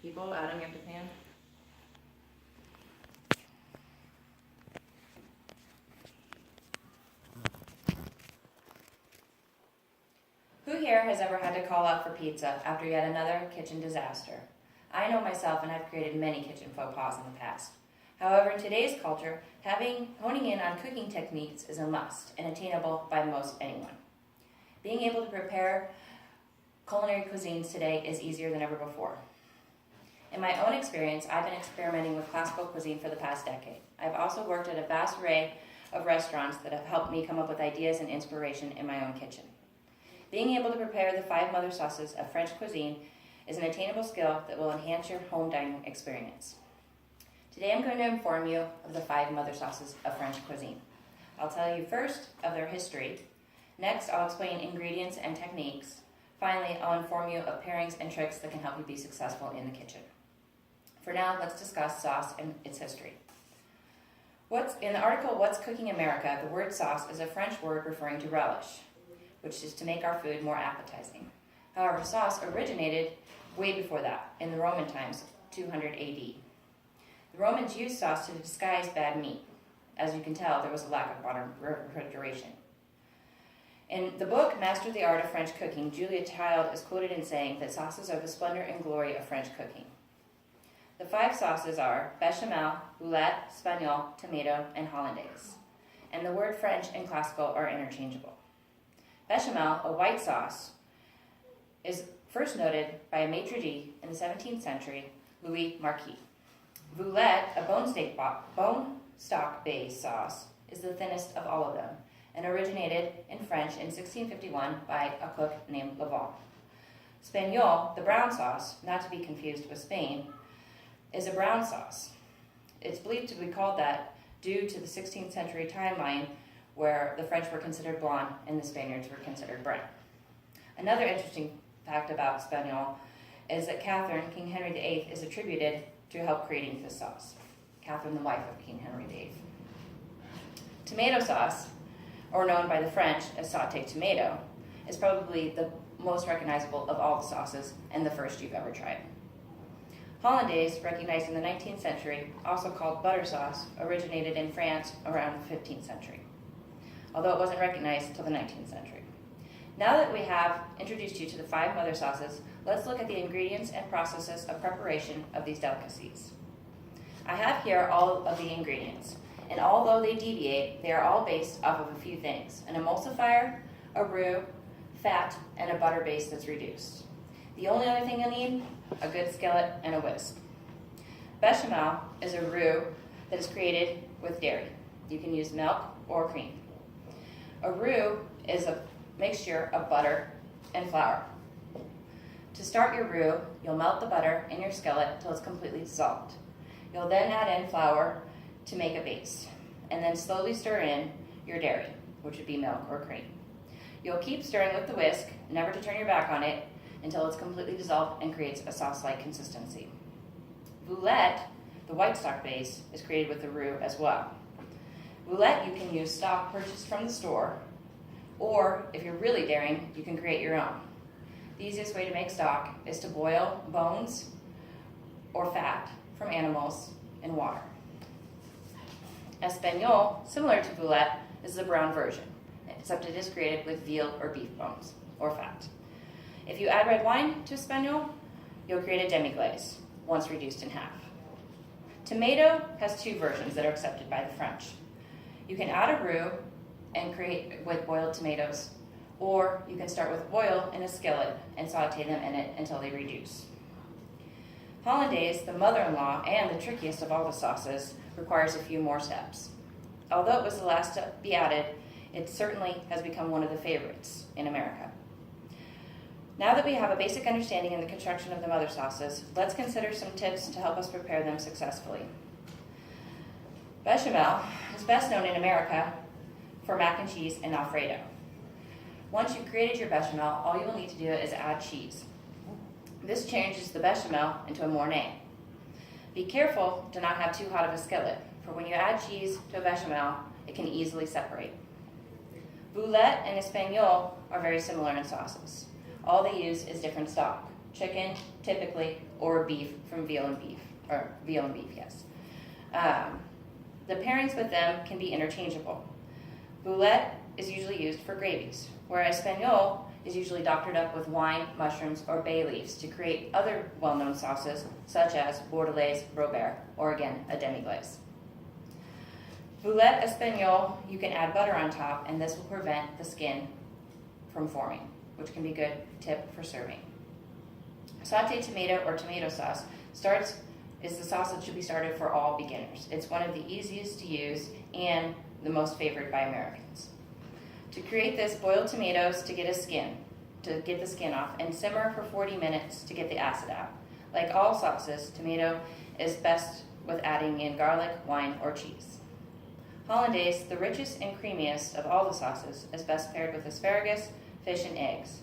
People, Adam, you have to pan. Who here has ever had to call out for pizza after yet another kitchen disaster? I know myself, and I've created many kitchen faux pas in the past. However, in today's culture, honing in on cooking techniques is a must and attainable by most anyone. Being able to prepare culinary cuisines today is easier than ever before. In my own experience, I've been experimenting with classical cuisine for the past decade. I've also worked at a vast array of restaurants that have helped me come up with ideas and inspiration in my own kitchen. Being able to prepare the 5 mother sauces of French cuisine is an attainable skill that will enhance your home dining experience. Today I'm going to inform you of the 5 mother sauces of French cuisine. I'll tell you first of their history. Next, I'll explain ingredients and techniques. Finally, I'll inform you of pairings and tricks that can help you be successful in the kitchen. For now, let's discuss sauce and its history. In the article, What's Cooking America, the word sauce is a French word referring to relish, which is to make our food more appetizing. However, sauce originated way before that, in the Roman times, 200 AD. The Romans used sauce to disguise bad meat. As you can tell, there was a lack of modern refrigeration. In the book, Master the Art of French Cooking, Julia Child is quoted in saying that sauces are the splendor and glory of French cooking. The 5 sauces are bechamel, roulette, espagnole, tomato, and hollandaise. And the word French and classical are interchangeable. Bechamel, a white sauce, is first noted by a maitre d' in the 17th century, Louis Marquis. Roulette, a bone stock-based sauce, is the thinnest of all of them, and originated in French in 1651 by a cook named Laval. Espagnole, the brown sauce, not to be confused with Spain, is a brown sauce. It's believed to be called that due to the 16th century timeline where the French were considered blonde and the Spaniards were considered brown. Another interesting fact about Espagnole is that Catherine, King Henry VIII, is attributed to help creating this sauce. Catherine, the wife of King Henry VIII. Tomato sauce, or known by the French as sauteed tomato, is probably the most recognizable of all the sauces and the first you've ever tried. Hollandaise, recognized in the 19th century, also called butter sauce, originated in France around the 15th century, although it wasn't recognized until the 19th century. Now that we have introduced you to the 5 mother sauces, let's look at the ingredients and processes of preparation of these delicacies. I have here all of the ingredients, and although they deviate, they are all based off of a few things: an emulsifier, a roux, fat, and a butter base that's reduced. The only other thing you'll need, a good skillet and a whisk. Bechamel is a roux that is created with dairy. You can use milk or cream. A roux is a mixture of butter and flour. To start your roux, you'll melt the butter in your skillet until it's completely dissolved. You'll then add in flour to make a base, and then slowly stir in your dairy, which would be milk or cream. You'll keep stirring with the whisk, never to turn your back on it, until it's completely dissolved and creates a sauce-like consistency. Roulette, the white stock base, is created with the roux as well. Roulette, you can use stock purchased from the store, or if you're really daring, you can create your own. The easiest way to make stock is to boil bones or fat from animals in water. Espagnole, similar to roulette, is the brown version, except it is created with veal or beef bones or fat. If you add red wine to espagnole, you'll create a demi-glace, once reduced in half. Tomato has 2 versions that are accepted by the French. You can add a roux and create with boiled tomatoes, or you can start with oil in a skillet and saute them in it until they reduce. Hollandaise, the mother-in-law and the trickiest of all the sauces, requires a few more steps. Although it was the last to be added, it certainly has become one of the favorites in America. Now that we have a basic understanding in the construction of the mother sauces, let's consider some tips to help us prepare them successfully. Bechamel is best known in America for mac and cheese and Alfredo. Once you've created your bechamel, all you will need to do is add cheese. This changes the bechamel into a mornay. Be careful to not have too hot of a skillet, for when you add cheese to a bechamel, it can easily separate. Roulette and espagnole are very similar in sauces. All they use is different stock. Chicken, typically, or beef from veal and beef, yes. The pairings with them can be interchangeable. Boulette is usually used for gravies, whereas Espagnole is usually doctored up with wine, mushrooms, or bay leaves to create other well-known sauces, such as Bordelaise, Robert, or again, a demi-glace. Boulette Espagnole, you can add butter on top, and this will prevent the skin from forming, which can be a good tip for serving. Sauteed tomato or tomato sauce is the sauce that should be started for all beginners. It's one of the easiest to use and the most favored by Americans. To create this, boil tomatoes to get the skin off, and simmer for 40 minutes to get the acid out. Like all sauces, tomato is best with adding in garlic, wine, or cheese. Hollandaise, the richest and creamiest of all the sauces, is best paired with asparagus, fish, and eggs.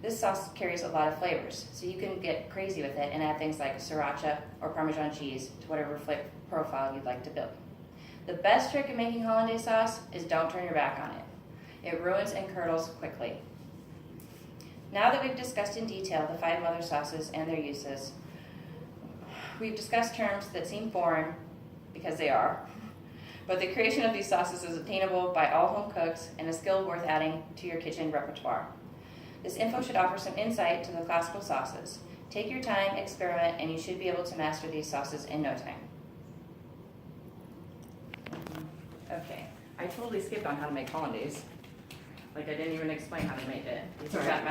This sauce carries a lot of flavors, so you can get crazy with it and add things like sriracha or Parmesan cheese to whatever flavor profile you'd like to build. The best trick in making hollandaise sauce is don't turn your back on it. It ruins and curdles quickly. Now that we've discussed in detail the 5 mother sauces and their uses, we've discussed terms that seem foreign, because they are, but the creation of these sauces is attainable by all home cooks and a skill worth adding to your kitchen repertoire. This info should offer some insight to the classical sauces. Take your time, experiment, and you should be able to master these sauces in no time. Okay, I totally skipped on how to make hollandaise. Like I didn't even explain how to make it. It's all right.